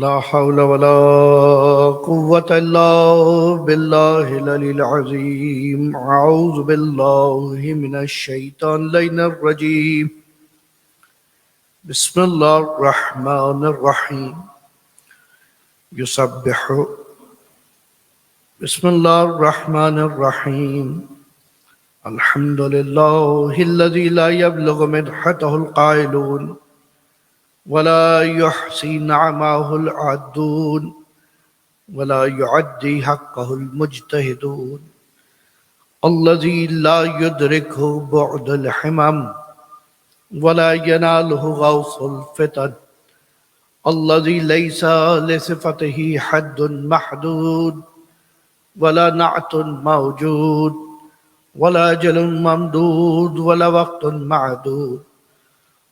لا حول ولا قوة إلا بالله العلي العظيم. أعوذ بالله من الشيطان اللعين الرجيم. بسم الله الرحمن الرحيم. يسبح بسم الله الرحمن الرحيم. الحمد لله الذي لا يبلغ مدحته القائلون ولا يحصي نعمه العادون ولا يعدي حقه المجتهدون. الذي لا يدركه بعد الحمم ولا يناله غوث الفتن. الذي ليس لصفته حد محدود ولا نعت موجود ولا أجل ممدود ولا وقت معدود.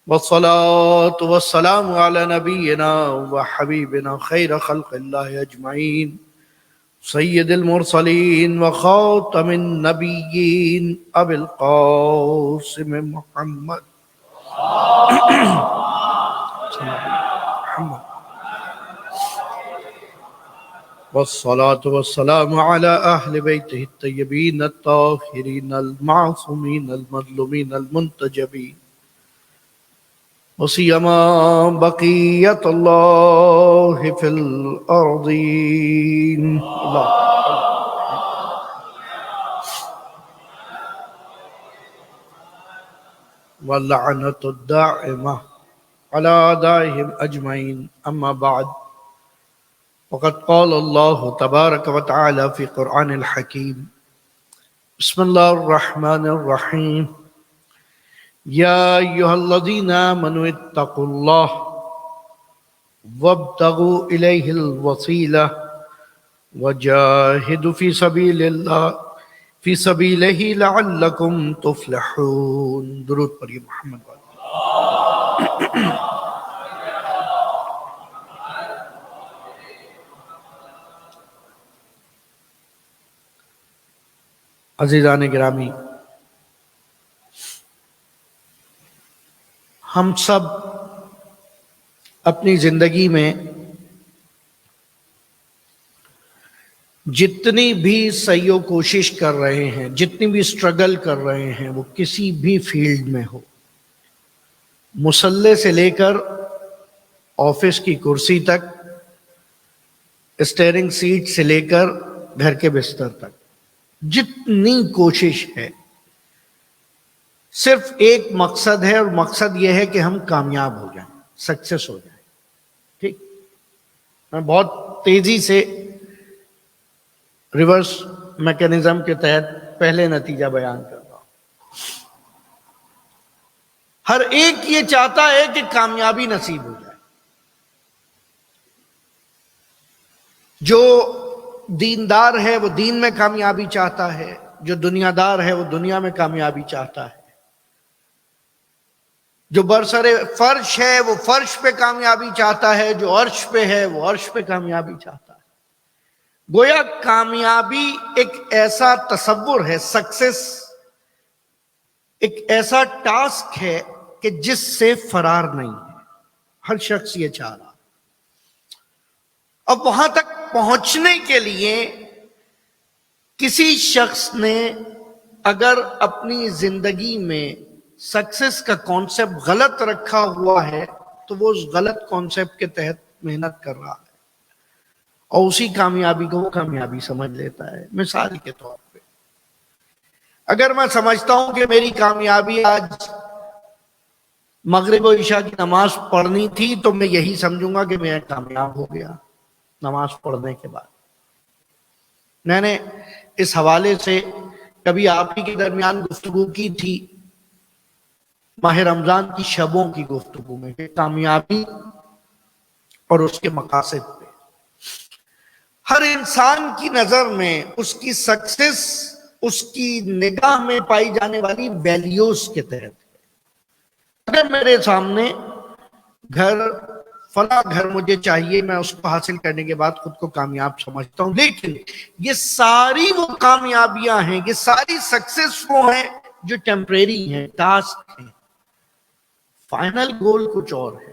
والصلاة والسلام على نبينا وحبيبنا خير خلق الله أجمعين سيد المرسلين وخاتم النبيين أبي القاسم محمد والصلاة والسلام على أهل بيته الطيبين الطاهرين المعصومين المظلومين المنتجبين وسيما بقية الله في الأرضين. الله واللعنة الدائمة على أعدائهم أجمعين. أما بعد، وقد قال الله تبارك وتعالى في قرآن الحكيم: بسم الله الرحمن الرحيم. يا أيها الذين آمنوا اتقوا الله وابتغوا إليه الوسيلة وجاهدوا في سبيله لعلكم تفلحون. درود پڑھیے محمد والے. عزیزان گرامی، ہم سب اپنی زندگی میں جتنی بھی سعی و کوشش کر رہے ہیں، جتنی بھی اسٹرگل کر رہے ہیں، وہ کسی بھی فیلڈ میں ہو، مسلح سے لے کر آفس کی کرسی تک، اسٹیئرنگ سیٹ سے لے کر گھر کے بستر تک، جتنی کوشش ہے، صرف ایک مقصد ہے، اور مقصد یہ ہے کہ ہم کامیاب ہو جائیں، سکسیس ہو جائیں. ٹھیک، میں بہت تیزی سے ریورس میکینزم کے تحت پہلے نتیجہ بیان کر رہا ہوں. ہر ایک یہ چاہتا ہے کہ کامیابی نصیب ہو جائے. جو دیندار ہے وہ دین میں کامیابی چاہتا ہے، جو دنیا دار ہے وہ دنیا میں کامیابی چاہتا ہے، جو برسر فرش ہے وہ فرش پہ کامیابی چاہتا ہے، جو عرش پہ ہے وہ عرش پہ کامیابی چاہتا ہے. گویا کامیابی ایک ایسا تصور ہے، سکسیس ایک ایسا ٹاسک ہے کہ جس سے فرار نہیں ہے. ہر شخص یہ چاہ رہا. اب وہاں تک پہنچنے کے لیے کسی شخص نے اگر اپنی زندگی میں سکسیس کا کانسیپٹ غلط رکھا ہوا ہے تو وہ اس غلط کانسیپٹ کے تحت محنت کر رہا ہے اور اسی کامیابی کو وہ کامیابی سمجھ لیتا ہے. مثال کے طور پہ اگر میں سمجھتا ہوں کہ میری کامیابی آج مغرب و عشاء کی نماز پڑھنی تھی تو میں یہی سمجھوں گا کہ میں کامیاب ہو گیا نماز پڑھنے کے بعد. میں نے اس حوالے سے کبھی آپ ہی کے درمیان گفتگو کی تھی ماہ رمضان کی شبوں کی گفتگو میں، کہ کامیابی اور اس کے مقاصد پہ ہر انسان کی نظر میں اس کی سکسیس اس کی نگاہ میں پائی جانے والی ویلیوز کے تحت ہے. اگر میرے سامنے فلاں گھر مجھے چاہیے، میں اس کو حاصل کرنے کے بعد خود کو کامیاب سمجھتا ہوں، لیکن یہ ساری وہ کامیابیاں ہیں، یہ ساری سکسیس وہ ہیں جو ٹیمپریری ہیں، ٹاسک ہیں. فائنل گول کچھ اور ہے.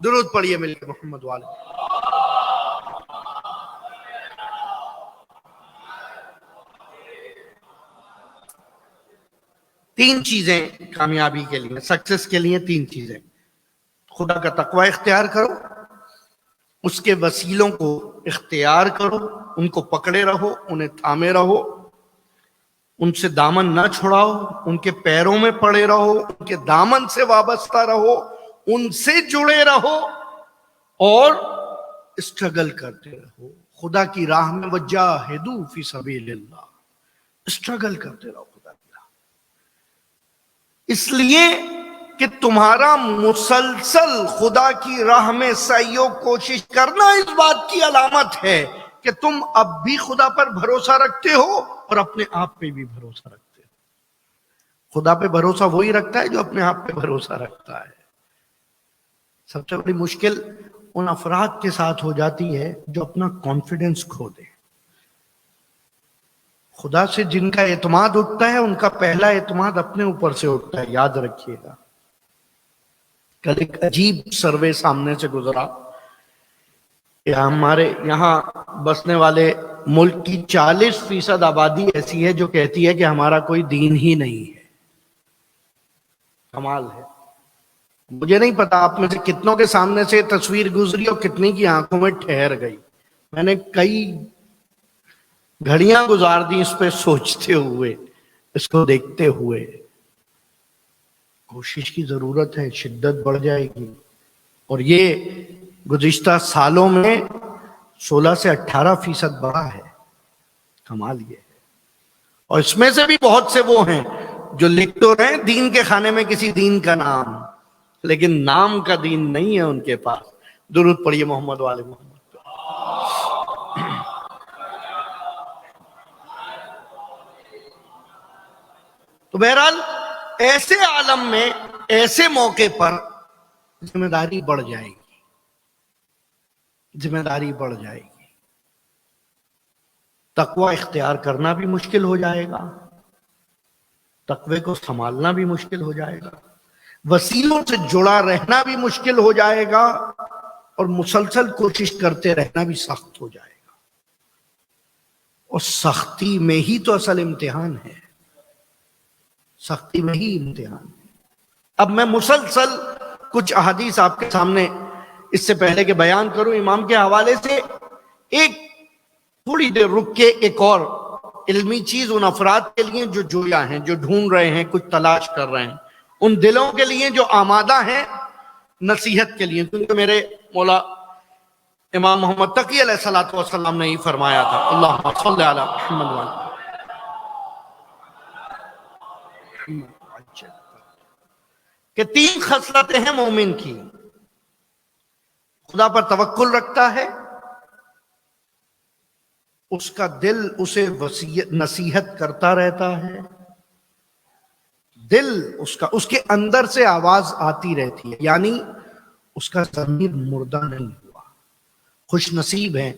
درود پڑھیے مل کے محمد والے. تین چیزیں کامیابی کے لیے، سکسیس کے لیے تین چیزیں. خدا کا تقوی اختیار کرو، اس کے وسیلوں کو اختیار کرو، ان کو پکڑے رہو، انہیں تھامے رہو، ان سے دامن نہ چھڑاؤ، ان کے پیروں میں پڑے رہو، ان کے دامن سے وابستہ رہو، ان سے جڑے رہو اور اسٹرگل کرتے رہو. خدا کی راہ میں وجاہدوا فی سبیل اللہ، اسٹرگل کرتے رہو خدا کی راہ. اس لیے کہ تمہارا مسلسل خدا کی راہ میں سعی و کوشش کرنا اس بات کی علامت ہے کہ تم اب بھی خدا پر بھروسہ رکھتے ہو اور اپنے آپ پہ بھی بھروسہ رکھتے ہو. خدا پہ بھروسہ وہی رکھتا ہے جو اپنے آپ پہ بھروسہ رکھتا ہے. سب سے بڑی مشکل ان افراد کے ساتھ ہو جاتی ہے جو اپنا کانفیڈنس کھو دے. خدا سے جن کا اعتماد اٹھتا ہے ان کا پہلا اعتماد اپنے اوپر سے اٹھتا ہے، یاد رکھیے گا. کل ایک عجیب سروے سامنے سے گزرا کہ ہمارے یہاں بسنے والے ملک کی 40% آبادی ایسی ہے جو کہتی ہے کہ ہمارا کوئی دین ہی نہیں ہے. کمال ہے. مجھے نہیں پتا آپ میں سے کتنوں کے سامنے سے تصویر گزری اور کتنی کی آنکھوں میں ٹھہر گئی. میں نے کئی گھڑیاں گزار دی اس پہ سوچتے ہوئے، اس کو دیکھتے ہوئے. کوشش کی ضرورت ہے، شدت بڑھ جائے گی. اور یہ گزشتہ سالوں میں 16 سے 18% بڑھا ہے. کمال یہ ہے. اور اس میں سے بھی بہت سے وہ ہیں جو لکھ تو رہے ہیں دین کے کھانے میں کسی دین کا نام، لیکن نام کا دین نہیں ہے ان کے پاس. درود پڑھیے محمد والے محمد. تو بہرحال ایسے عالم میں، ایسے موقع پر ذمہ داری بڑھ جائے گی، ذمہ داری بڑھ جائے گی. تقوی اختیار کرنا بھی مشکل ہو جائے گا، تقوی کو سنبھالنا بھی مشکل ہو جائے گا، وسیلوں سے جڑا رہنا بھی مشکل ہو جائے گا، اور مسلسل کوشش کرتے رہنا بھی سخت ہو جائے گا. اور سختی میں ہی تو اصل امتحان ہے، سختی میں ہی امتحان ہے. اب میں مسلسل کچھ احادیث آپ کے سامنے اس سے پہلے کہ بیان کروں امام کے حوالے سے، ایک تھوڑی دیر رک کے ایک اور علمی چیز ان افراد کے لیے جو جویا ہیں، جو ڈھونڈ رہے ہیں، کچھ تلاش کر رہے ہیں، ان دلوں کے لیے جو آمادہ ہیں نصیحت کے لیے. کیونکہ میرے مولا امام محمد تقی علیہ الصلوۃ والسلام نے ہی فرمایا تھا، اللہم صلی علی محمد وعلی کہ 3 خصلتیں ہیں مومن کی. خدا پر توکل رکھتا ہے، اس کا دل اسے نصیحت کرتا رہتا ہے، دل اس کے اندر سے آواز آتی رہتی ہے، یعنی اس کا ضمیر مردہ نہیں ہوا. خوش نصیب ہے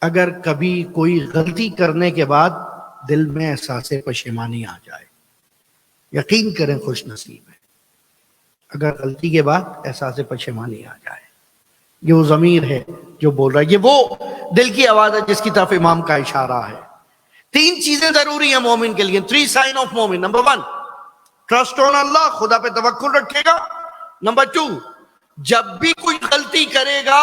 اگر کبھی کوئی غلطی کرنے کے بعد دل میں احساس پشیمانی آ جائے. یقین کریں خوش نصیب ہے اگر غلطی کے بعد احساس پشیمانی آ جائے. یہ وہ ضمیر ہے جو بول رہا ہے، یہ وہ دل کی آواز ہے جس کی طرف امام کا اشارہ ہے. 3 چیزیں ضروری ہیں مومن کے لیے. 3 سائن آف مومن. نمبر 1 ٹرسٹ آن اللہ، خدا پہ توکل رکھے گا. نمبر 2 جب بھی کوئی غلطی کرے گا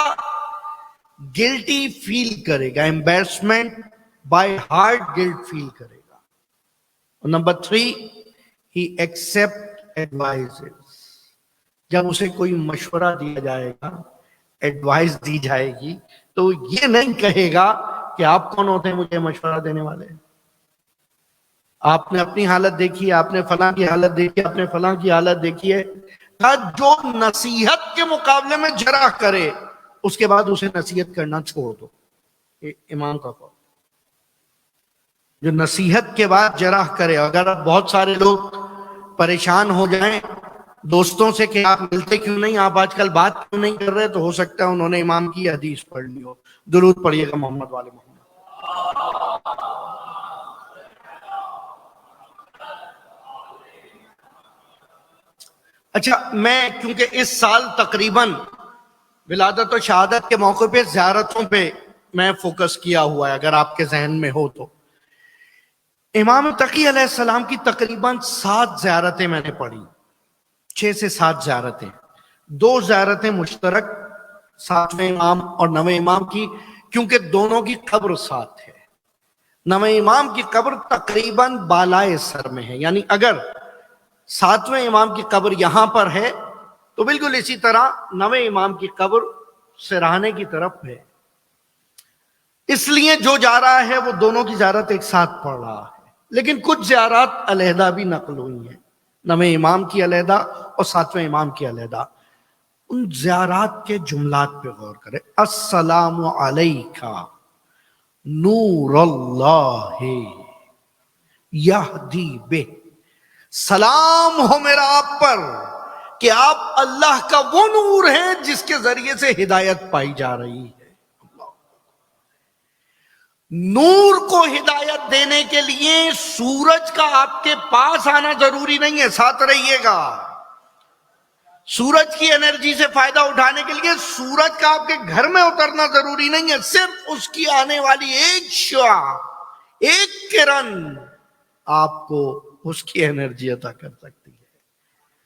گلٹی فیل کرے گا، ایمبیرسمنٹ بائی ہارٹ گلٹ فیل کرے گا. اور نمبر 3 ہی ایکسپٹ ایڈوائزز. جب اسے کوئی مشورہ دیا جائے گا، ایڈوائز دی جائے گی، تو یہ نہیں کہے گا کہ آپ کون ہوتے ہیں مجھے مشورہ دینے والے. آپ نے اپنی حالت دیکھی، آپ نے فلاں کی حالت دیکھی، آپ نے فلاں کی حالت دیکھی ہے. جو نصیحت کے مقابلے میں جرح کرے اس کے بعد اسے نصیحت کرنا چھوڑ دو. امام کا قول. جو نصیحت کے بعد جرح کرے، اگر بہت سارے لوگ پریشان ہو جائیں دوستوں سے کہ آپ ملتے کیوں نہیں، آپ آج کل بات کیوں نہیں کر رہے، تو ہو سکتا ہے انہوں نے امام کی حدیث پڑھ لی ہو. درود پڑھیے گا محمد والے محمد. اچھا، میں کیونکہ اس سال تقریباً ولادت و شہادت کے موقع پہ زیارتوں پہ میں فوکس کیا ہوا ہے، اگر آپ کے ذہن میں ہو تو امام تقی علیہ السلام کی تقریباً 7 زیارتیں میں نے پڑھی، 6 سے 7 زیارتیں، 2 زیارتیں مشترک 7ویں امام اور 9ویں امام کی، کیونکہ دونوں کی قبر ساتھ ہے۔ 9ویں امام کی قبر تقریباً بالائے سر میں ہے، یعنی اگر 7ویں امام کی قبر یہاں پر ہے تو بالکل اسی طرح 9ویں امام کی قبر سرہانے کی طرف ہے، اس لیے جو جا رہا ہے وہ دونوں کی زیارت ایک ساتھ پڑھ رہا ہے۔ لیکن کچھ زیارات علیحدہ بھی نقل ہوئی ہیں، 9ویں امام کی علیحدہ اور 7ویں امام کی علیحدہ۔ ان زیارات کے جملات پہ غور کریں۔ السلام علیکہ نور اللہ یہدی بہ، سلام ہو میرا آپ پر کہ آپ اللہ کا وہ نور ہیں جس کے ذریعے سے ہدایت پائی جا رہی ہے۔ نور کو ہدایت دینے کے لیے سورج کا آپ کے پاس آنا ضروری نہیں ہے، ساتھ رہیے گا۔ سورج کی انرجی سے فائدہ اٹھانے کے لیے سورج کا آپ کے گھر میں اترنا ضروری نہیں ہے، صرف اس کی آنے والی ایک شعاع، ایک کرن آپ کو اس کی انرجی عطا کر سکتی ہے۔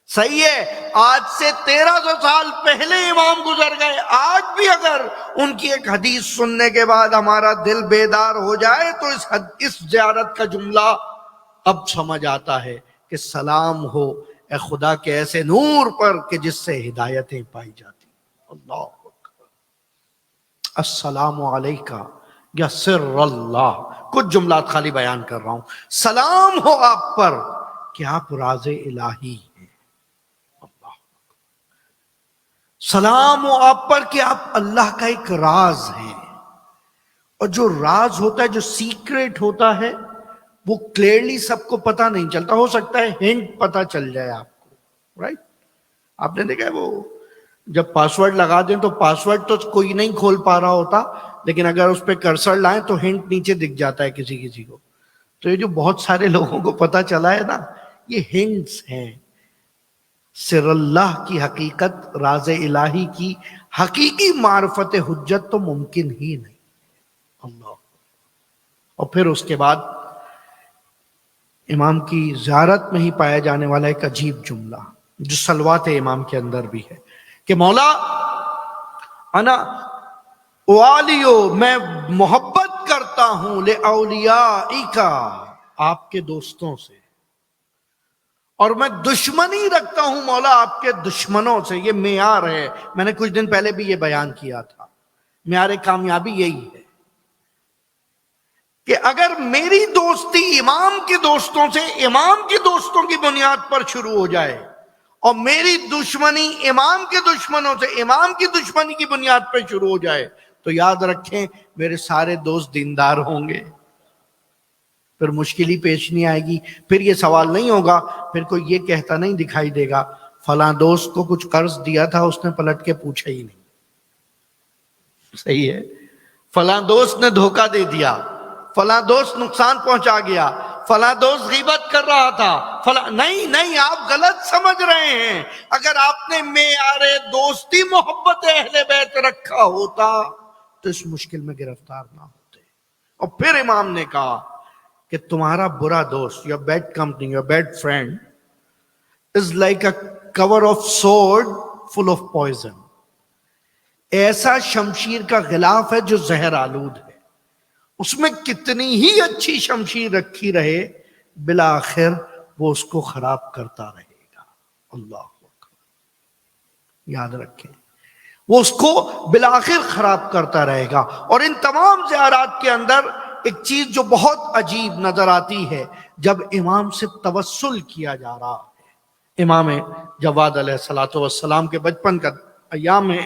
صحیح ہے، آج سے 1300 سال پہلے امام گزر گئے، آج بھی اگر ان کی ایک حدیث سننے کے بعد ہمارا دل بیدار ہو جائے تو اس زیارت کا جملہ اب سمجھ آتا ہے کہ سلام ہو اے خدا کے ایسے نور پر کہ جس سے ہدایتیں پائی جاتی۔ اللہ اکبر۔ السلام علیکہ یا سر اللہ، کچھ جملات خالی بیان کر رہا ہوں۔ سلام ہو آپ پر کہ آپ راز الہی ہیں۔ سلام ہو آپ پر کہ آپ اللہ کا ایک راز ہیں، اور جو راز ہوتا ہے، جو سیکریٹ ہوتا ہے، وہ کلیئرلی سب کو پتہ نہیں چلتا، ہو سکتا ہے ہنٹ پتہ چل جائے آپ کو، رائٹ؟ آپ نے دیکھا ہے وہ جب پاسورڈ لگا دیں تو پاسورڈ تو کوئی نہیں کھول پا رہا ہوتا، لیکن اگر اس پہ کرسر لائیں تو ہنٹ نیچے دکھ جاتا ہے کسی کو۔ تو یہ جو بہت سارے لوگوں کو پتہ چلا ہے نا، یہ ہنٹس ہیں۔ سر اللہ کی حقیقت، راز الہی کی حقیقی معرفت حجت تو ممکن ہی نہیں۔ اللہ۔ اور پھر اس کے بعد امام کی زیارت میں ہی پایا جانے والا ایک عجیب جملہ جو صلوات امام کے اندر بھی ہے کہ مولا انا والیو، میں محبت کرتا ہوں لأولیائکا، آپ کے دوستوں سے، اور میں دشمنی رکھتا ہوں مولا آپ کے دشمنوں سے۔ یہ معیار ہے، میں نے کچھ دن پہلے بھی یہ بیان کیا تھا، معیار کامیابی یہی ہے کہ اگر میری دوستی امام کے دوستوں سے امام کے دوستوں کی بنیاد پر شروع ہو جائے، اور میری دشمنی امام کے دشمنوں سے امام کی دشمنی کی بنیاد پر شروع ہو جائے، تو یاد رکھیں میرے سارے دوست دیندار ہوں گے، پھر مشکل ہی پیش نہیں آئے گی۔ پھر یہ سوال نہیں ہوگا، پھر کوئی یہ کہتا نہیں دکھائی دے گا فلاں دوست کو کچھ قرض دیا تھا اس نے پلٹ کے پوچھا ہی نہیں۔ صحیح ہے، فلاں دوست نے دھوکہ دے دیا، فلاں دوست نقصان پہنچا گیا، فلاں دوست غیبت کر رہا تھا، نہیں، آپ غلط سمجھ رہے ہیں۔ اگر آپ نے معیار دوستی محبت اہل بیت رکھا ہوتا تو اس مشکل میں گرفتار نہ ہوتے۔ اور پھر امام نے کہا کہ تمہارا برا دوست، your bad company, your bad friend is like a cover of sword full of poison، ایسا شمشیر کا غلاف ہے جو زہر آلود ہے، اس میں کتنی ہی اچھی شمشیر رکھی رہے بالآخر وہ اس کو خراب کرتا رہے گا۔ اللہ اکبر، یاد رکھیں وہ اس کو بالآخر خراب کرتا رہے گا۔ اور ان تمام زیارات کے اندر ایک چیز جو بہت عجیب نظر آتی ہے، جب امام سے توسل کیا جا رہا ہے، امام جواد علیہ السلام کے بچپن کا ایام ہے،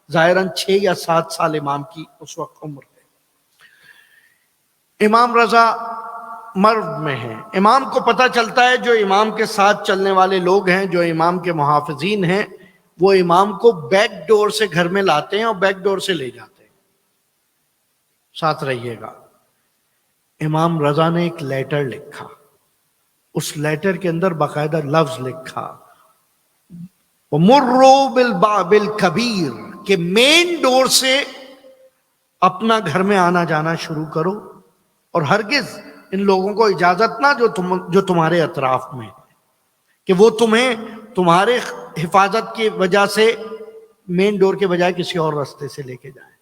ظاہراً 6 یا 7 سال امام کی اس وقت عمر ہے، امام رضا مرو میں ہیں، امام کو پتہ چلتا ہے جو امام کے ساتھ چلنے والے لوگ ہیں، جو امام کے محافظین ہیں، وہ امام کو بیک ڈور سے گھر میں لاتے ہیں اور بیک ڈور سے لے جاتے ہیں۔ ساتھ رہیے گا، امام رضا نے ایک لیٹر لکھا، اس لیٹر کے اندر باقاعدہ لفظ لکھا وَمُرُّوا بِالْكَبِيرِ، کہ مین ڈور سے اپنا گھر میں آنا جانا شروع کرو، اور ہرگز ان لوگوں کو اجازت نہ جو تمہارے اطراف میں ہے کہ وہ تمہیں تمہارے حفاظت کی وجہ سے مین ڈور کے بجائے کسی اور راستے سے لے کے جائیں،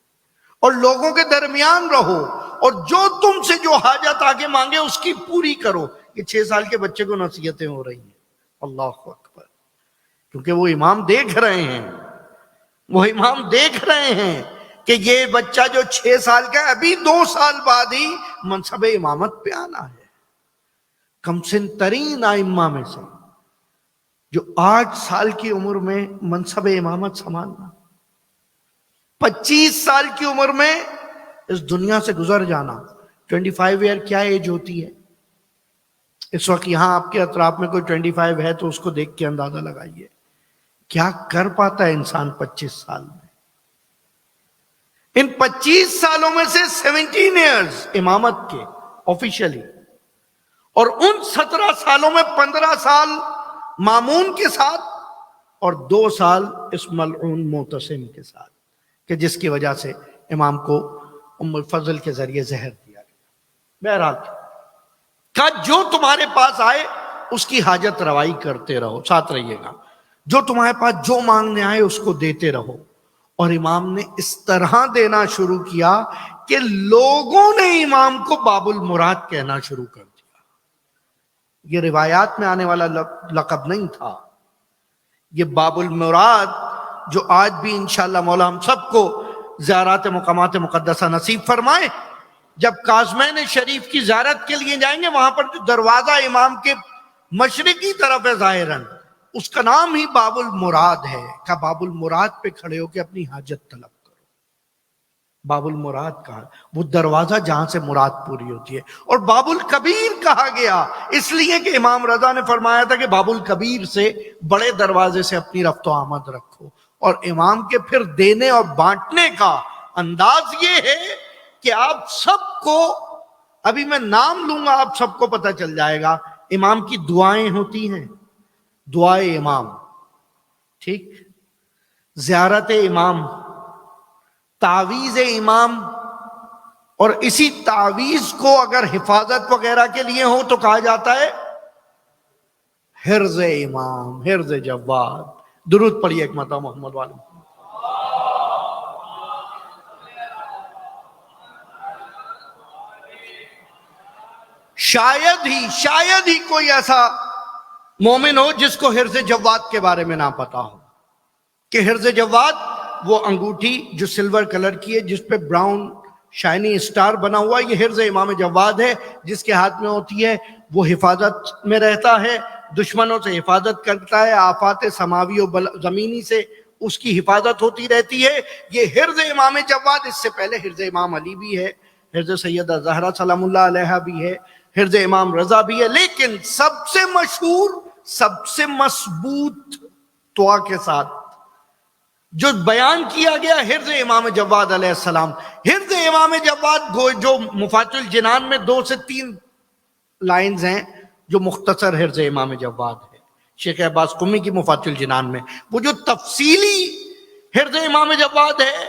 اور لوگوں کے درمیان رہو، اور جو تم سے جو حاجت آگے مانگے اس کی پوری کرو۔ یہ 6 سال کے بچے کو نصیحتیں ہو رہی ہیں، اللہ اکبر، کیونکہ وہ امام دیکھ رہے ہیں، وہ امام دیکھ رہے ہیں کہ یہ بچہ جو 6 سال کا ہے ابھی 2 سال بعد ہی منصب امامت پہ آنا ہے۔ کم سن ترین ائمہ میں سے جو 8 سال کی عمر میں منصب امامت سنبھالنا، 25 سال کی عمر میں اس دنیا سے گزر جانا۔ 25 ایئر کیا ایج ہوتی ہے؟ اس وقت یہاں آپ کے اطراف میں کوئی 25 ہے تو اس کو دیکھ کے اندازہ لگائیے کیا کر پاتا ہے انسان 25 سال میں۔ ان 25 سالوں میں سے 17 ایئرز امامت کے آفیشلی، اور ان 17 سالوں میں 15 سال مامون کے ساتھ اور 2 سال اس ملعون معتصم کے ساتھ، کہ جس کی وجہ سے امام کو ام الفضل کے ذریعے زہر دیا گیا۔ بہرحال کہ جو تمہارے پاس آئے اس کی حاجت روائی کرتے رہو، ساتھ رہیے گا، جو تمہارے پاس جو مانگنے آئے اس کو دیتے رہو۔ اور امام نے اس طرح دینا شروع کیا کہ لوگوں نے امام کو باب المراد کہنا شروع کر دیا۔ یہ روایات میں آنے والا لقب نہیں تھا، یہ باب المراد جو آج بھی انشاءاللہ مولا ہم سب کو زیارات مقامات مقدسہ نصیب فرمائے۔ جب کاظمین شریف کی زیارت کے لیے جائیں گے، وہاں پر جو دروازہ امام کے مشرقی طرف ہے ظاہراً، اس کا نام ہی باب المراد ہے، کہ باب المراد پہ کھڑے ہو کے اپنی حاجت طلب کرو۔ باب المراد کہا، وہ دروازہ جہاں سے مراد پوری ہوتی ہے۔ اور باب الکبیر کہا گیا اس لیے کہ امام رضا نے فرمایا تھا کہ باب الکبیر سے، بڑے دروازے سے اپنی رفت و آمد رکھو۔ اور امام کے پھر دینے اور بانٹنے کا انداز یہ ہے کہ آپ سب کو، ابھی میں نام لوں گا آپ سب کو پتہ چل جائے گا، امام کی دعائیں ہوتی ہیں، دعائے امام، ٹھیک، زیارت امام، تعویذ امام، اور اسی تعویذ کو اگر حفاظت وغیرہ کے لیے ہو تو کہا جاتا ہے حرز امام، حرز جواد۔ درود پڑھیے ایک مرتبہ محمد والے۔ شاید ہی کوئی ایسا مومن ہو جس کو حرز جواد کے بارے میں نہ پتا ہو، کہ حرز جواد وہ انگوٹھی جو سلور کلر کی ہے جس پہ براؤن شائنی اسٹار بنا ہوا، یہ حرز امام جواد ہے، جس کے ہاتھ میں ہوتی ہے وہ حفاظت میں رہتا ہے، دشمنوں سے حفاظت کرتا ہے، آفات سماوی و زمینی سے اس کی حفاظت ہوتی رہتی ہے۔ یہ حرز امام جواد، اس سے پہلے حرز امام علی بھی ہے، حرز سیدہ زہرا سلام اللہ علیہا بھی ہے، حرز امام رضا بھی ہے، لیکن سب سے مشہور، سب سے مضبوط دعا کے ساتھ جو بیان کیا گیا حرز امام جواد علیہ السلام۔ حرز امام جواد جو مفاتح الجنان میں 2 سے 3 لائنز ہیں جو مختصر حرز امام جواد ہے، شیخ عباس قمی کی مفاتح الجنان میں۔ وہ جو تفصیلی حرز امام جواد ہے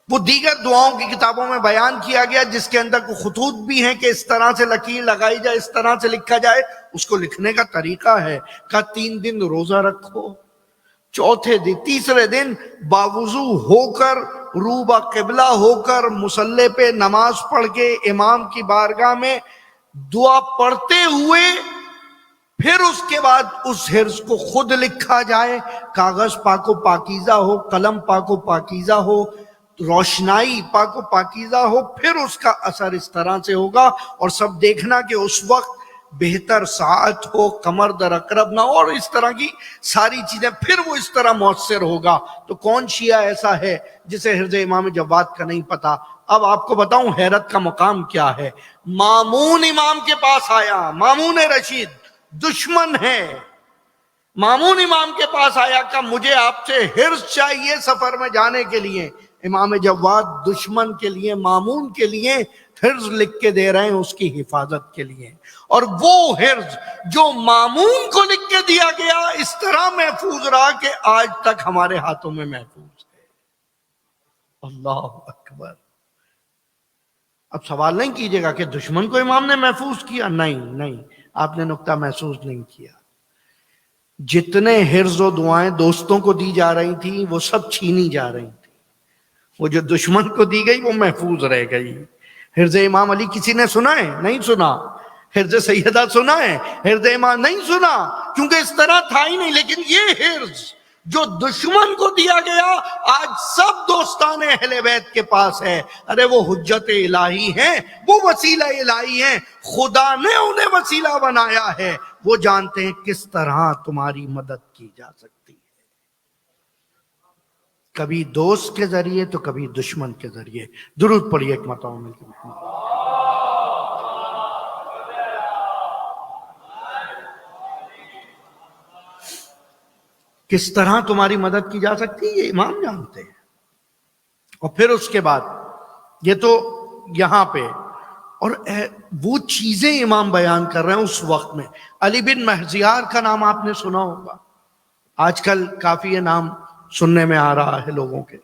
وہ دیگر دعاؤں کی کتابوں میں بیان کیا گیا، جس کے اندر کو خطوط بھی ہیں کہ اس طرح سے لکیر لگائی جائے، اس طرح سے لکھا جائے۔ اس کو لکھنے کا طریقہ ہے کہ 3 دن روزہ رکھو، تیسرے دن باوضو ہو کر، روبہ قبلہ ہو کر، مصلی پہ نماز پڑھ کے امام کی بارگاہ میں دعا پڑھتے ہوئے، پھر اس کے بعد اس حرز کو خود لکھا جائے، کاغذ پاک و پاکیزہ ہو، قلم پاک و پاکیزہ ہو، روشنائی پاک و پاکیزہ ہو، پھر اس کا اثر اس طرح سے ہوگا۔ اور سب دیکھنا کہ اس وقت بہتر ساعت ہو، قمر در اقرب نہ ہو، اور اس طرح کی ساری چیزیں، پھر وہ اس طرح مؤثر ہوگا۔ تو کون شیعہ ایسا ہے جسے حرز امام جواد کا نہیں پتا؟ اب آپ کو بتاؤں حیرت کا مقام کیا ہے۔ مامون امام کے پاس آیا، مامون رشید دشمن ہے، مامون امام کے پاس آیا کہ مجھے آپ سے حرز چاہیے سفر میں جانے کے لیے۔ امام جواد دشمن کے لیے، مامون کے لیے حرز لکھ کے دے رہے ہیں اس کی حفاظت کے لیے۔ اور وہ حرز جو مامون کو لکھ کے دیا گیا اس طرح محفوظ رہا کہ آج تک ہمارے ہاتھوں میں محفوظ ہے۔ اللہ اکبر. اب سوال نہیں کیجیے گا کہ دشمن کو امام نے محفوظ کیا. نہیں نہیں، آپ نے نقطہ محسوس نہیں کیا. جتنے حرز و دعائیں دوستوں کو دی جا رہی تھیں وہ سب چھینی جا رہی تھی. وہ جو دشمن کو دی گئی وہ محفوظ رہ گئی. حرز امام علی کسی نے سنا ہے؟ نہیں سنا. حرز سیدہ سنا ہے؟ حرز امام نہیں سنا، کیونکہ اس طرح تھا ہی نہیں. لیکن یہ حرز جو دشمن کو دیا گیا آج سب دوستان اہل بیت کے پاس ہے. ارے وہ حجت الہی ہیں، وہ وسیلہ الہی ہیں، خدا نے انہیں وسیلہ بنایا ہے. وہ جانتے ہیں کس طرح تمہاری مدد کی جا سکتی ہے، کبھی دوست کے ذریعے تو کبھی دشمن کے ذریعے. درود پڑھیے ایک مرتبہ مل کے. کس طرح تمہاری مدد کی جا سکتی ہے یہ امام جانتے ہیں. اور پھر اس کے بعد یہ تو یہاں پہ، اور وہ چیزیں امام بیان کر رہے ہیں اس وقت میں. علی بن مہزیار کا نام آپ نے سنا ہوگا، آج کل کافی یہ نام سننے میں آ رہا ہے لوگوں کے.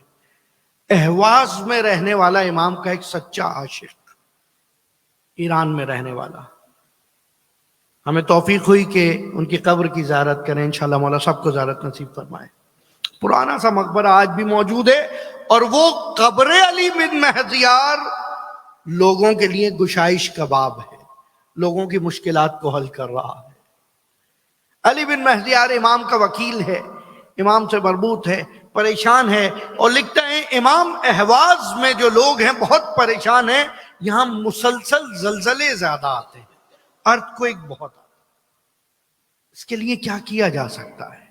اہواز میں رہنے والا امام کا ایک سچا عاشق، ایران میں رہنے والا. ہمیں توفیق ہوئی کہ ان کی قبر کی زیارت کریں، انشاءاللہ مولا سب کو زیارت نصیب فرمائے. پرانا سا مقبرہ آج بھی موجود ہے، اور وہ قبر علی بن مہزیار لوگوں کے لیے گشائش کا باب ہے، لوگوں کی مشکلات کو حل کر رہا ہے. علی بن مہزیار امام کا وکیل ہے، امام سے مربوط ہے، پریشان ہے، اور لکھتا ہے امام اہواز میں جو لوگ ہیں بہت پریشان ہیں، یہاں مسلسل زلزلے زیادہ آتے ہیں، ارتھ کو ایک بہت آتا ہے. اس کے لیے کیا کیا جا سکتا ہے؟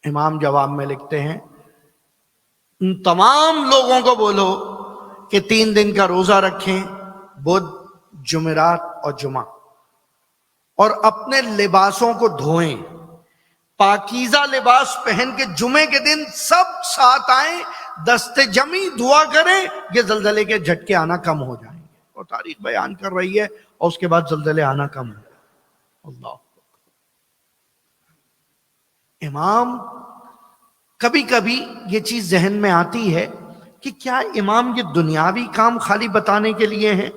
امام جواب میں لکھتے ہیں ان تمام لوگوں کو بولو کہ 3 دن کا روزہ رکھیں، بدھ، جمعرات اور جمعہ، اور اپنے لباسوں کو دھوئیں، پاکیزہ لباس پہن کے جمعے کے دن سب ساتھ آئیں، دست جمعی دعا کریں، یہ زلزلے کے جھٹکے آنا کم ہو جائیں گے. اور تاریخ بیان کر رہی ہے، اور اس کے بعد زلزلے آنا کم ہو جائیں. اللہ. امام کبھی کبھی یہ چیز ذہن میں آتی ہے کہ کیا امام یہ دنیاوی کام خالی بتانے کے لیے ہیں،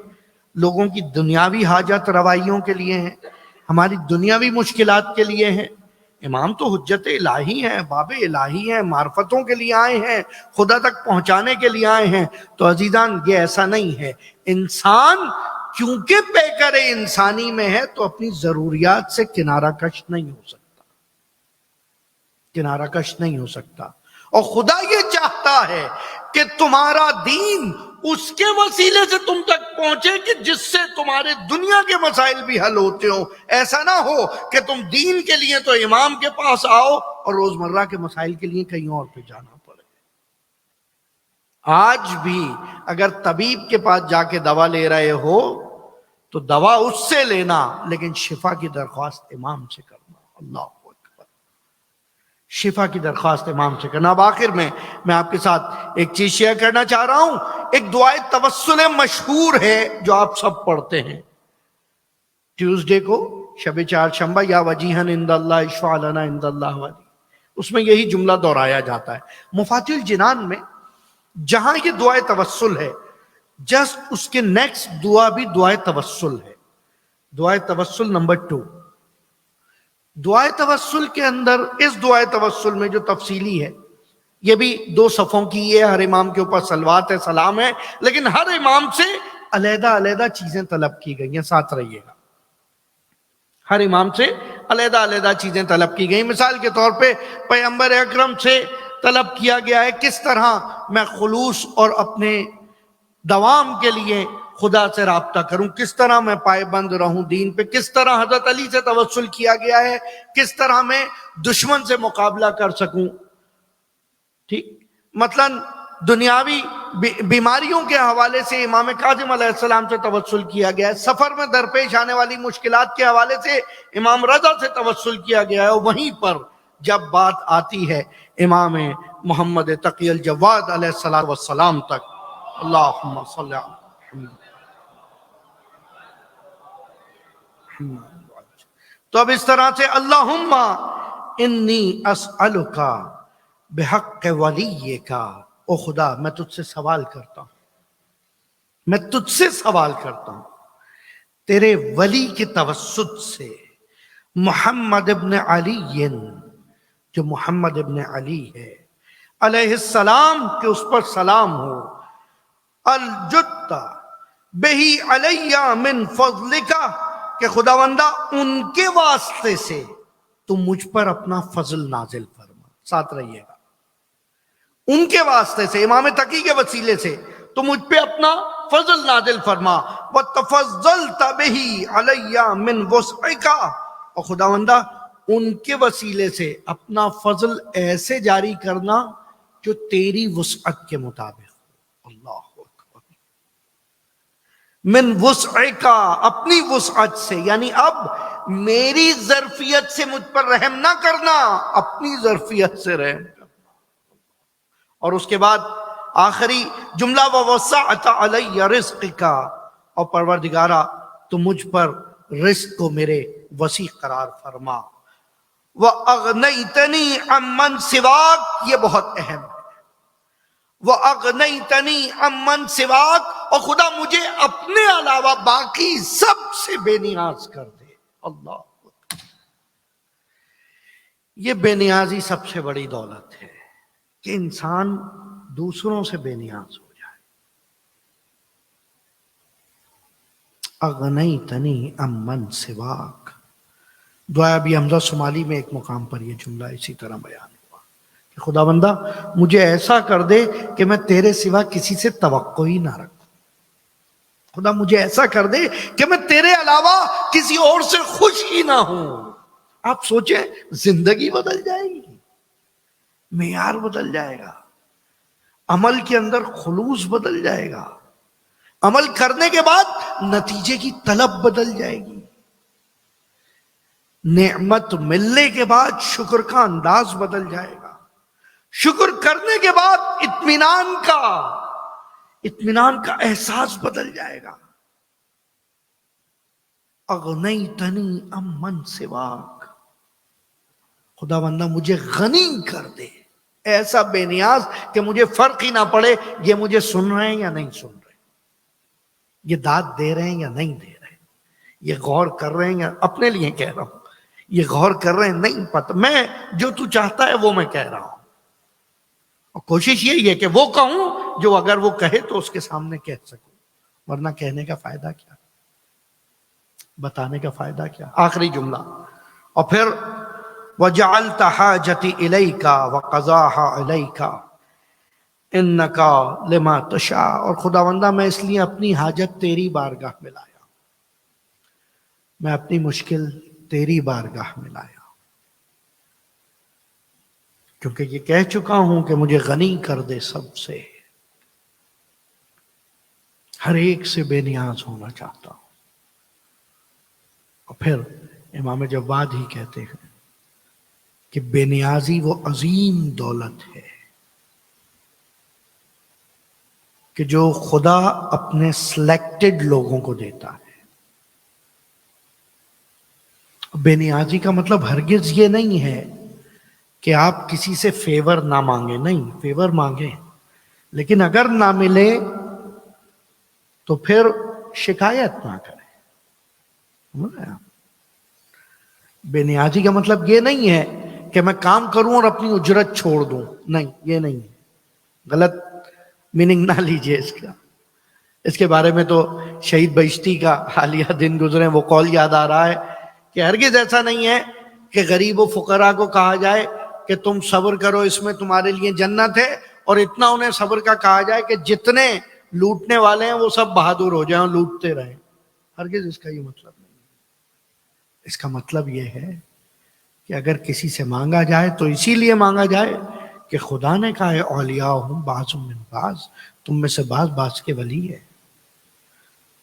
لوگوں کی دنیاوی حاجت روائیوں کے لیے ہیں، ہماری دنیاوی مشکلات کے لیے ہیں؟ امام تو حجت الہی ہیں، باب الہی ہیں، معرفتوں کے لیے آئے ہیں، خدا تک پہنچانے کے لیے آئے ہیں. تو عزیزان یہ ایسا نہیں ہے. انسان کیونکہ پیکر انسانی میں ہے تو اپنی ضروریات سے کنارہ کش نہیں ہو سکتا، کنارہ کش نہیں ہو سکتا. اور خدا یہ چاہتا ہے کہ تمہارا دین اس کے وسیلے سے تم تک پہنچے کہ جس سے تمہارے دنیا کے مسائل بھی حل ہوتے ہوں. ایسا نہ ہو کہ تم دین کے لیے تو امام کے پاس آؤ اور روزمرہ کے مسائل کے لیے کہیں اور پہ جانا پڑے. آج بھی اگر طبیب کے پاس جا کے دوا لے رہے ہو تو دوا اس سے لینا، لیکن شفا کی درخواست امام سے کرنا. اللہ اکبر. شفا کی درخواست امام سے کرنا. اب آخر میں آپ کے ساتھ ایک چیز شیئر کرنا چاہ رہا ہوں. ایک دعائے توسل مشہور ہے جو آپ سب پڑھتے ہیں ٹیوزڈے کو، شب چہارشنبہ، یا وجیہن عند اللہ اشفع لنا عند اللہ ولی. اس میں یہی جملہ دہرایا جاتا ہے. مفاتیح الجنان میں جہاں یہ دعائے توسل ہے، جسٹ اس کے نیکسٹ دعا بھی دعائے توسل ہے. دعائے توسل نمبر 2. دعائے توسل کے اندر، اس دعائے توسل میں جو تفصیلی ہے، یہ بھی 2 صفوں کی ہے، ہر امام کے اوپر صلوات ہے، سلام ہے، لیکن ہر امام سے علیحدہ علیحدہ چیزیں طلب کی گئی ہیں. ساتھ رہیے گا. ہر امام سے علیحدہ علیحدہ چیزیں طلب کی گئی. مثال کے طور پہ پیغمبر اکرم سے طلب کیا گیا ہے کس طرح میں خلوص اور اپنے دوام کے لیے خدا سے رابطہ کروں، کس طرح میں پائے بند رہوں دین پہ، کس طرح حضرت علی سے توسل کیا گیا ہے کس طرح میں دشمن سے مقابلہ کر سکوں. ٹھیک، مثلا دنیاوی بیماریوں کے حوالے سے امام کاظم علیہ السلام سے توسل کیا گیا ہے. سفر میں درپیش آنے والی مشکلات کے حوالے سے امام رضا سے توسل کیا گیا ہے. اور وہیں پر جب بات آتی ہے امام محمد تقی الجواد علیہ السلام تک، اللہم صلی علی محمد. تو اب اس طرح سے اللہم انی اسألک بحق ولیک او خدا میں تجھ سے سوال کرتا ہوں، میں تجھ سے سوال کرتا ہوں تیرے ولی کے توسط سے محمد ابن علی، جو محمد ابن علی ہے علیہ السلام، کہ اس پر سلام ہو، الجدہ بہی علی من فضلک، کہ خداوندہ ان کے واسطے سے تو مجھ پر اپنا فضل نازل فرما، ساتھ رہیے گا، ان کے واسطے سے، امام تقی کے وسیلے سے تو مجھ پہ اپنا فضل نازل فرما، وَتَفَضَّلْتَ بِهِ عَلَيَّ مِنْ وُسْعِكَ، اور خداوندہ ان کے وسیلے سے اپنا فضل ایسے جاری کرنا جو تیری وسعت کے مطابق ہو۔ اللہ اکبر، من وسعک، اپنی وسعت سے، یعنی اب میری ظرفیت سے مجھ پر رحم نہ کرنا، اپنی ظرفیت سے رحم کرنا۔ اور اس کے بعد آخری جملہ وَوَسَعْتَ عَلَيَّ رِزْقِكَ، اور پروردگارہ تو مجھ پر رزق کو میرے وسیع قرار فرما، وَأَغْنَيْتَنِي عَمَّنْ سِوَاكَ، یہ بہت اہم ہے، وَأَغْنَيْتَنِي عَمَّنْ سِوَاكَ، اور خدا مجھے اپنے علاوہ باقی سب سے بے نیاز کر دے۔ اللہ، یہ بے نیازی سب سے بڑی دولت ہے، کہ انسان دوسروں سے بے نیاز ہو جائے۔ اغنیتنی عمن سواک، دعا ابی حمزہ صومالی میں ایک مقام پر یہ جملہ اسی طرح بیان ہوا کہ خدا بندہ مجھے ایسا کر دے کہ میں تیرے سوا کسی سے توقع ہی نہ رکھوں، خدا مجھے ایسا کر دے کہ میں تیرے علاوہ کسی اور سے خوش ہی نہ ہوں۔ آپ سوچیں، زندگی بدل جائے گی، معیار بدل جائے گا، عمل کے اندر خلوص بدل جائے گا، عمل کرنے کے بعد نتیجے کی طلب بدل جائے گی، نعمت ملنے کے بعد شکر کا انداز بدل جائے گا، شکر کرنے کے بعد اطمینان کا احساس بدل جائے گا۔ اغنیتنی عمن سواک، خدا بندہ مجھے غنی کر دے، ایسا بے نیاز کہ مجھے فرق ہی نہ پڑے یہ مجھے سن رہے ہیں یا نہیں سن رہے، یہ داد دے رہے ہیں یا نہیں دے رہے، یہ غور کر رہے ہیں یا، اپنے لیے کہہ رہا ہوں، یہ غور کر رہے ہیں نہیں پتہ، میں جو تو چاہتا ہے وہ میں کہہ رہا ہوں، اور کوشش یہی ہے کہ وہ کہوں جو اگر وہ کہے تو اس کے سامنے کہہ سکوں، ورنہ کہنے کا فائدہ کیا، بتانے کا فائدہ کیا۔ آخری جملہ، اور پھر وَجَعَلْتَ حَاجَتِي إِلَيْكَ وَقَضَاهَا إِلَيْكَ إِنَّكَ لِمَا تَشَاءُ، اور خداوندہ میں اس لیے اپنی حاجت تیری بارگاہ میں لایا، میں اپنی مشکل تیری بارگاہ میں لایا، کیونکہ یہ کہہ چکا ہوں کہ مجھے غنی کر دے، سب سے، ہر ایک سے بے نیاز ہونا چاہتا ہوں۔ اور پھر امام جواد ہی کہتے ہیں کہ بے نیازی وہ عظیم دولت ہے کہ جو خدا اپنے سلیکٹڈ لوگوں کو دیتا ہے۔ بے نیازی کا مطلب ہرگز یہ نہیں ہے کہ آپ کسی سے فیور نہ مانگیں، نہیں، فیور مانگیں، لیکن اگر نہ ملے تو پھر شکایت نہ کریں۔ بے نیازی کا مطلب یہ نہیں ہے کہ میں کام کروں اور اپنی اجرت چھوڑ دوں، نہیں، یہ نہیں ہے، غلط میننگ نہ لیجئے اس کا۔ اس کے بارے میں تو شہید بہشتی کا حالیہ دن گزرے، وہ قول یاد آ رہا ہے کہ ہرگز ایسا نہیں ہے کہ غریب و فقراء کو کہا جائے کہ تم صبر کرو، اس میں تمہارے لیے جنت ہے، اور اتنا انہیں صبر کا کہا جائے کہ جتنے لوٹنے والے ہیں وہ سب بہادر ہو جائیں اور لوٹتے رہیں۔ ہرگز اس کا یہ مطلب نہیں ہے۔ اس کا مطلب یہ ہے کہ اگر کسی سے مانگا جائے تو اسی لیے مانگا جائے کہ خدا نے کہا ہے اولیاءہم بعض من بعض، تم میں سے بعض کے ولی ہے۔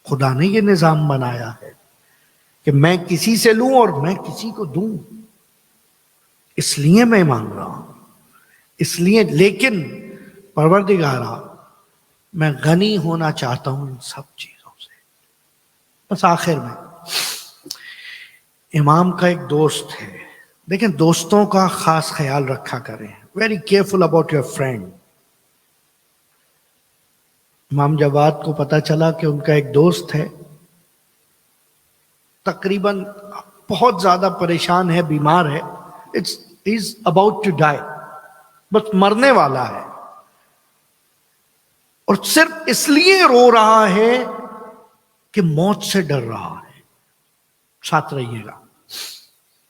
خدا نے یہ نظام بنایا ہے کہ میں کسی سے لوں اور میں کسی کو دوں، اس لیے میں مانگ رہا ہوں، اس لیے، لیکن پروردگارا میں غنی ہونا چاہتا ہوں ان سب چیزوں سے۔ بس آخر میں امام کا ایک دوست ہے، دیکھیں دوستوں کا خاص خیال رکھا کریں، very careful about your friend. امام جواد کو پتا چلا کہ ان کا ایک دوست ہے تقریباً بہت زیادہ پریشان ہے، بیمار ہے، از اباؤٹ ٹو ڈائی، بس مرنے والا ہے، اور صرف اس لیے رو رہا ہے کہ موت سے ڈر رہا ہے۔ ساتھ رہیے گا،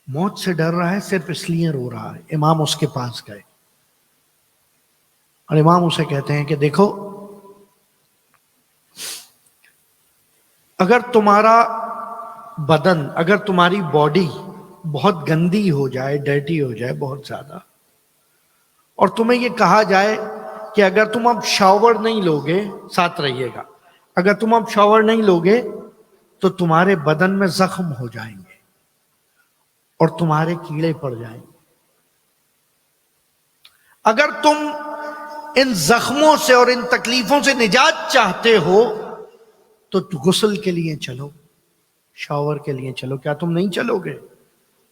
موت سے ڈر رہا ہے، صرف اس لیے رو رہا ہے۔ امام اس کے پاس گئے اور امام اسے کہتے ہیں کہ دیکھو، اگر تمہارا بدن، اگر تمہاری باڈی بہت گندی ہو جائے، ڈرٹی ہو جائے بہت زیادہ، اور تمہیں یہ کہا جائے کہ اگر تم اب شاور نہیں لوگے، ساتھ رہیے گا، اگر تم اب شاور نہیں لوگے تو تمہارے بدن میں زخم ہو جائیں گے اور تمہارے کیڑے پڑ جائیں گے، اگر تم ان زخموں سے اور ان تکلیفوں سے نجات چاہتے ہو تو غسل کے لیے چلو، شاور کے لیے چلو۔ کیا تم نہیں چلو گے؟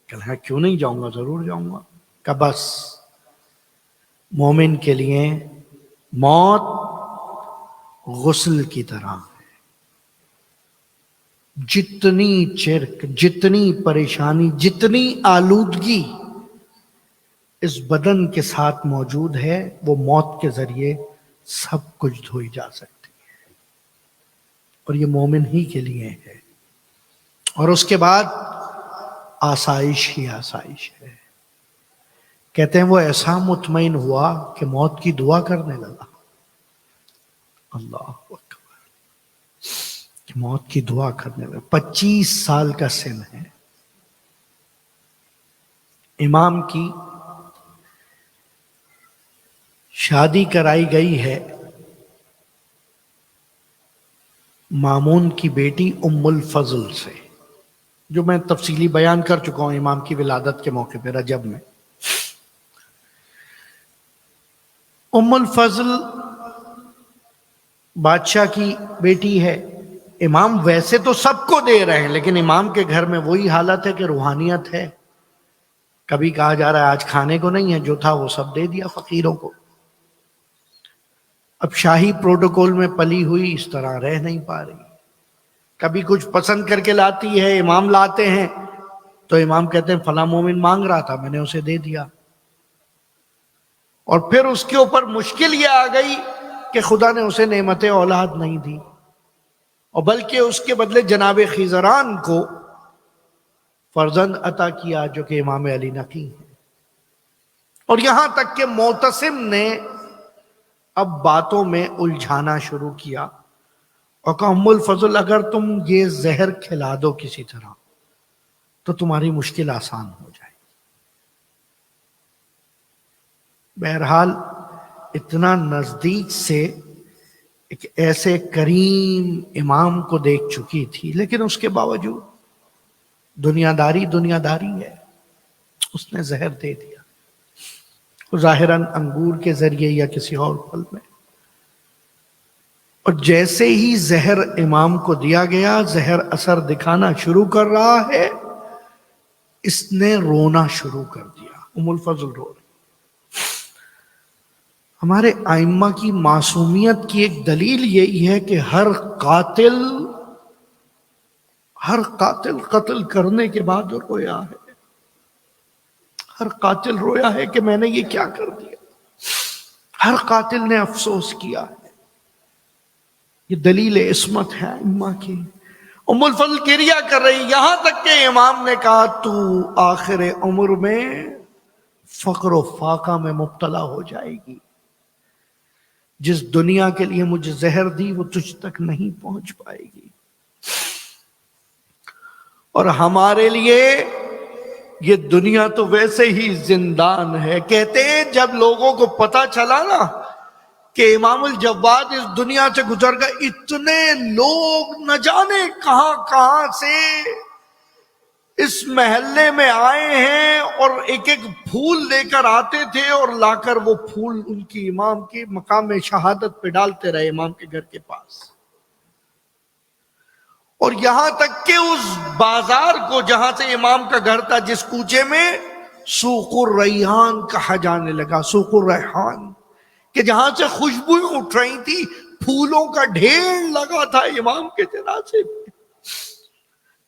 کہا کیوں نہیں جاؤں گا، ضرور جاؤں گا۔ کہ بس مومن کے لیے موت غسل کی طرح ہے، جتنی چرک، جتنی پریشانی، جتنی آلودگی اس بدن کے ساتھ موجود ہے وہ موت کے ذریعے سب کچھ دھوئی جا سکتی ہے، اور یہ مومن ہی کے لیے ہے، اور اس کے بعد آسائش ہی آسائش ہے۔ کہتے ہیں وہ ایسا مطمئن ہوا کہ موت کی دعا کرنے لگا، اللہ اکبر، کہ موت کی دعا کرنے لگا۔ 25 سال کا سن ہے، امام کی شادی کرائی گئی ہے مامون کی بیٹی ام الفضل سے، جو میں تفصیلی بیان کر چکا ہوں امام کی ولادت کے موقع پہ رجب میں۔ ام الفضل بادشاہ کی بیٹی ہے، امام ویسے تو سب کو دے رہے ہیں، لیکن امام کے گھر میں وہی حالت ہے کہ روحانیت ہے۔ کبھی کہا جا رہا ہے آج کھانے کو نہیں ہے، جو تھا وہ سب دے دیا فقیروں کو۔ اب شاہی پروٹوکول میں پلی ہوئی اس طرح رہ نہیں پا رہی، کبھی کچھ پسند کر کے لاتی ہے، امام لاتے ہیں تو امام کہتے ہیں فلاں مومن مانگ رہا تھا میں نے اسے دے دیا، اور پھر اس کے اوپر مشکل یہ آ گئی کہ خدا نے اسے نعمت اولاد نہیں دی، اور بلکہ اس کے بدلے جناب خیزران کو فرزند عطا کیا جو کہ امام علی نقی ہیں۔ اور یہاں تک کہ معتصم نے اب باتوں میں الجھانا شروع کیا اور کہا ام الفضل اگر تم یہ زہر کھلا دو کسی طرح تو تمہاری مشکل آسان ہو جائے۔ بہرحال اتنا نزدیک سے ایک ایسے کریم امام کو دیکھ چکی تھی، لیکن اس کے باوجود دنیا داری ہے، اس نے زہر دے دیا، ظاہراً انگور کے ذریعے یا کسی اور پھل میں۔ اور جیسے ہی زہر امام کو دیا گیا، زہر اثر دکھانا شروع کر رہا ہے، اس نے رونا شروع کر دیا، ام الفضل رو رہی۔ ہمارے ائمہ کی معصومیت کی ایک دلیل یہی ہے کہ ہر قاتل قتل کرنے کے بعد رویا ہے، ہر قاتل رویا ہے کہ میں نے یہ کیا کر دیا، ہر قاتل نے افسوس کیا ہے۔ یہ دلیل عصمت ہے ائمہ کی۔ ام الفضل کریا کر رہی، یہاں تک کہ امام نے کہا تو آخر عمر میں فقر و فاقہ میں مبتلا ہو جائے گی، جس دنیا کے لیے مجھے زہر دی وہ تجھ تک نہیں پہنچ پائے گی۔ اور ہمارے لیے یہ دنیا تو ویسے ہی زندان ہے۔ کہتے ہیں جب لوگوں کو پتا چلا نا کہ امام الجواد اس دنیا سے گزر گئے، اتنے لوگ نہ جانے کہاں کہاں سے اس محلے میں آئے ہیں اور ایک ایک پھول لے کر آتے تھے، اور لا کر وہ پھول ان کی امام کے مقام شہادت پہ ڈالتے رہے امام کے گھر کے پاس۔ اور یہاں تک کہ اس بازار کو جہاں سے امام کا گھر تھا، جس کوچے میں سوق الریحان کہا جانے لگا، سوق الریحان، کہ جہاں سے خوشبوئیں اٹھ رہی تھی، پھولوں کا ڈھیر لگا تھا امام کے جنازے میں،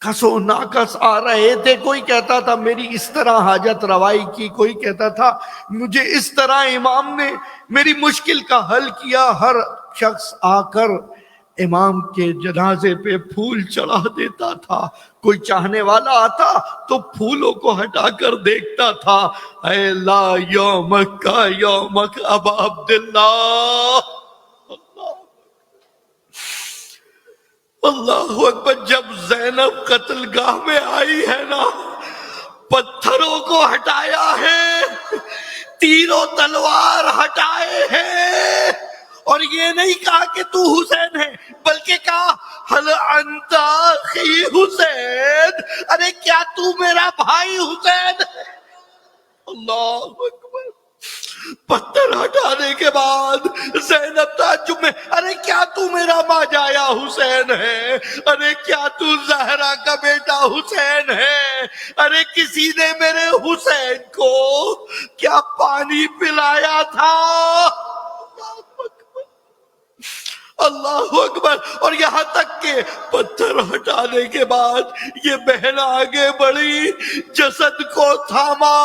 کس و ناکس آ رہے تھے، کوئی کہتا تھا میری اس طرح حاجت روائی کی، کوئی کہتا تھا مجھے اس طرح امام نے میری مشکل کا حل کیا۔ ہر شخص آ کر امام کے جنازے پہ پھول چڑھا دیتا تھا، کوئی چاہنے والا آتا تو پھولوں کو ہٹا کر دیکھتا تھا، اے اللہ یومک کا یومک ابا عبداللہ۔ اللہ اکبر، جب زینب قتل گاہ میں آئی ہے نا، پتھروں کو ہٹایا ہے، تیر و تلوار ہٹائے ہیں، اور یہ نہیں کہا کہ تو حسین ہے، بلکہ کہا حل انت اخی حسین، ارے کیا تو میرا بھائی حسین ہے؟ اللہ اکبر۔ پتھر ہٹانے کے بعد زینب تعجب میں، ارے کیا تو میرا ماجایا حسین ہے؟ ارے کیا تو زہرا کا بیٹا حسین ہے؟ ارے کسی نے میرے حسین کو کیا پانی پلایا تھا؟ اللہ اکبر۔ اور یہاں تک کہ پتھر ہٹانے کے بعد یہ بہن آگے بڑھی، جسد کو تھاما،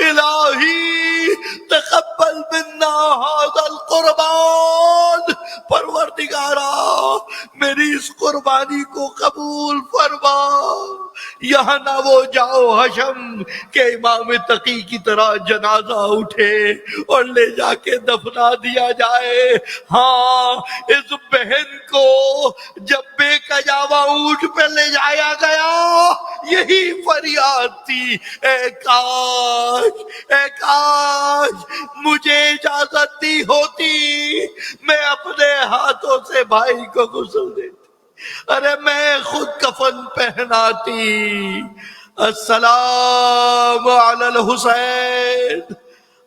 الہی تقبل منا ھذا القربان، پروردگارا میری اس قربانی کو قبول فرما۔ یہاں نہ وہ جاؤ حشم کہ امام تقی کی طرح جنازہ اٹھے اور لے جا کے دفنا دیا جائے، ہاں اس بہن کو جب بے کجاوا اونٹ پہ لے جایا گیا یہی فریاد تھی، اے کاش مجھے اجازت دی ہوتی، میں اپنے ہاتھوں سے بھائی کو غسل دیتی، ارے میں خود کفن پہناتی۔ السلام علی الحسین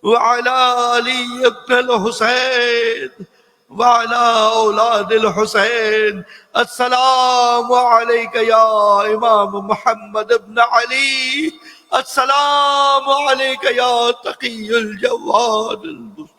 وعلی علی ابن الحسین وعلی اولاد الحسین، السلام علیک یا امام محمد ابن علی، السلام علیک یا تقی الجواد المصطفی۔